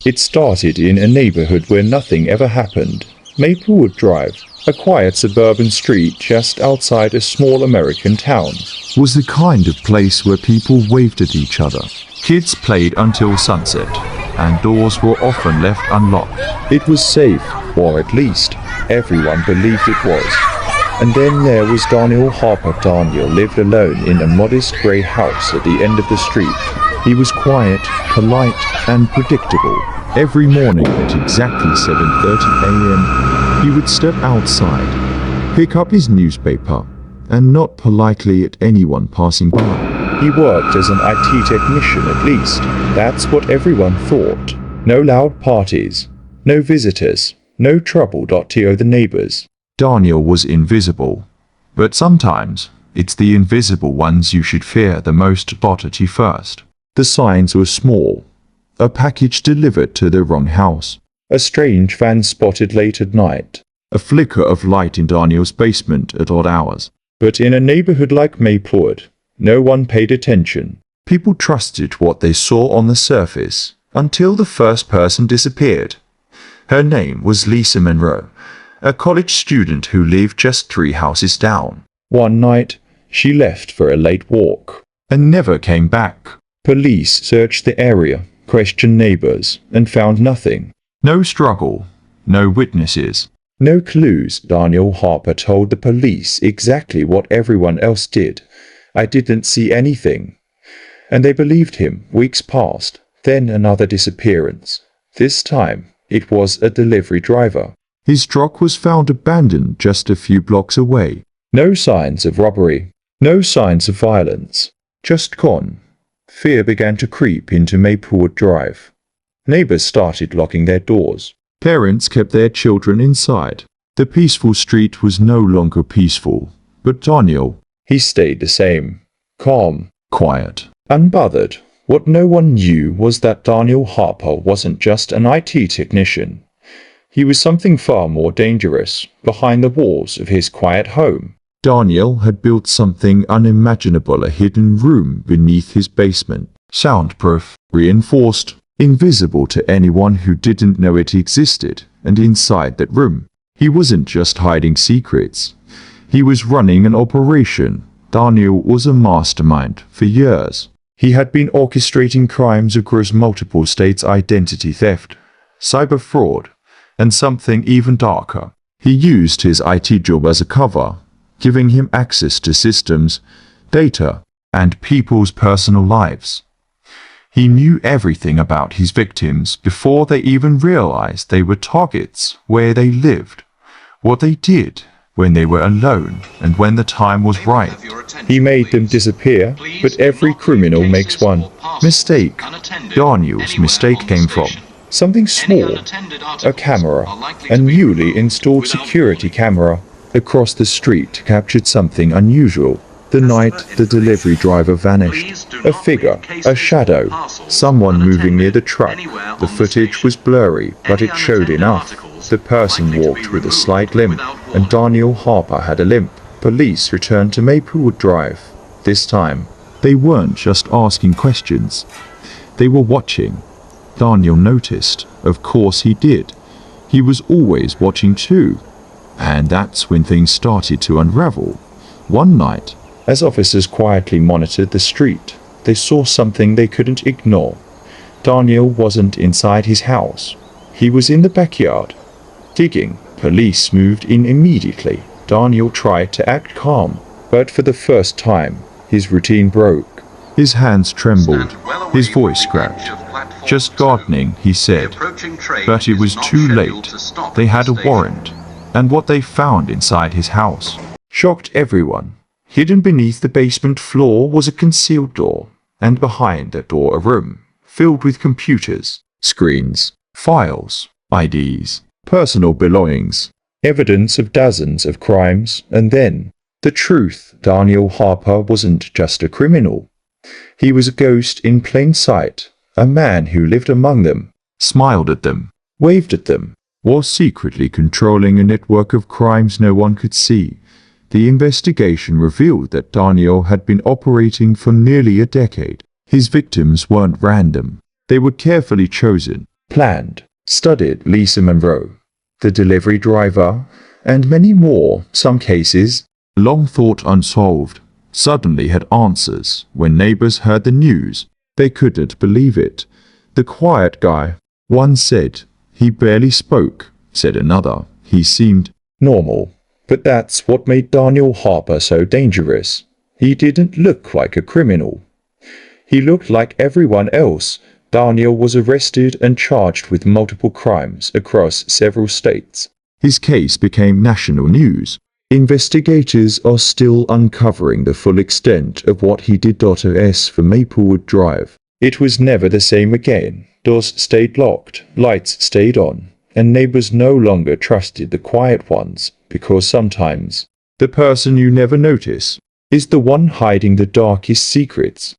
It started in a neighborhood where nothing ever happened. Maplewood Drive, a quiet suburban street just outside a small American town, was the kind of place where people waved at each other. Kids played until sunset, and doors were often left unlocked. It was safe, or at least everyone believed it was. And then there was Daniel Harper. Daniel lived alone in a modest grey house at the end of the street. He was quiet, polite, and predictable. Every morning at exactly 7:30 a.m., he would step outside, pick up his newspaper, and nod politely at anyone passing by. He worked as an IT technician at least. That's what everyone thought. No loud parties, no visitors, no trouble. To the neighbors. Daniel was invisible, but sometimes it's the invisible ones you should fear the most. At first, the signs were small. A package delivered to the wrong house. A strange van spotted late at night. A flicker of light in Daniel's basement at odd hours. But in a neighborhood like Maplewood, no one paid attention. People trusted what they saw on the surface, until the first person disappeared. Her name was Lisa Monroe, a college student who lived just 3 houses down. One night, she left for a late walk, and never came back. Police searched the area, questioned neighbors, and found nothing. No struggle, no witnesses. No clues. Daniel Harper told the police exactly what everyone else did. I didn't see anything. And they believed him. Weeks passed. Then another disappearance. This time, it was a delivery driver. His truck was found abandoned just a few blocks away. No signs of robbery. No signs of violence. Just gone. Fear began to creep into Maplewood Drive. Neighbors started locking their doors. Parents kept their children inside. The peaceful street was no longer peaceful. But Daniel, he stayed the same. Calm. Quiet. Unbothered. What no one knew was that Daniel Harper wasn't just an IT technician. He was something far more dangerous, behind the walls of his quiet home. Daniel had built something unimaginable, a hidden room beneath his basement. Soundproof, reinforced, invisible to anyone who didn't know it existed. And inside that room, he wasn't just hiding secrets. He was running an operation. Daniel was a mastermind for years. He had been orchestrating crimes across multiple states: identity theft, cyber fraud, and something even darker. He used his IT job as a cover, giving him access to systems, data, and people's personal lives. He knew everything about his victims before they even realized they were targets, where they lived, what they did when they were alone, and when the time was right. He made them disappear, but every criminal makes one mistake. Daniel's mistake came from something small, a camera. A newly installed security camera across the street captured something unusual. The night the delivery driver vanished, a figure, a shadow, someone moving near the truck. The footage was blurry, but it showed enough. The person walked with a slight limp, and Daniel Harper had a limp. Police returned to Maplewood Drive. This time, they weren't just asking questions. They were watching. Daniel noticed. Of course he did. He was always watching too. And that's when things started to unravel. One night, as officers quietly monitored the street, they saw something they couldn't ignore. Daniel wasn't inside his house. He was in the backyard, digging. Police moved in immediately. Daniel tried to act calm, but for the first time, his routine broke. His hands trembled, his voice cracked. Just gardening, he said. But it was too late. They had a warrant, and what they found inside his house shocked everyone. Hidden beneath the basement floor was a concealed door, and behind that door a room filled with computers, screens, files, IDs, personal belongings, evidence of dozens of crimes. And then, the truth: Daniel Harper wasn't just a criminal. He was a ghost in plain sight, a man who lived among them, smiled at them, waved at them, was secretly controlling a network of crimes no one could see. The investigation revealed that Daniel had been operating for nearly a decade. His victims weren't random. They were carefully chosen. planned, studied Lisa Monroe, the delivery driver, and many more. Some cases, long thought unsolved, suddenly had answers. When neighbors heard the news, they couldn't believe it. The quiet guy, one said. He barely spoke, said another. He seemed normal. But that's what made Daniel Harper so dangerous. He didn't look like a criminal. He looked like everyone else. Daniel was arrested and charged with multiple crimes across several states. His case became national news. Investigators are still uncovering the full extent of what he did. As for Maplewood Drive, it was never the same again. Doors stayed locked, lights stayed on, and neighbors no longer trusted the quiet ones, because sometimes the person you never notice is the one hiding the darkest secrets.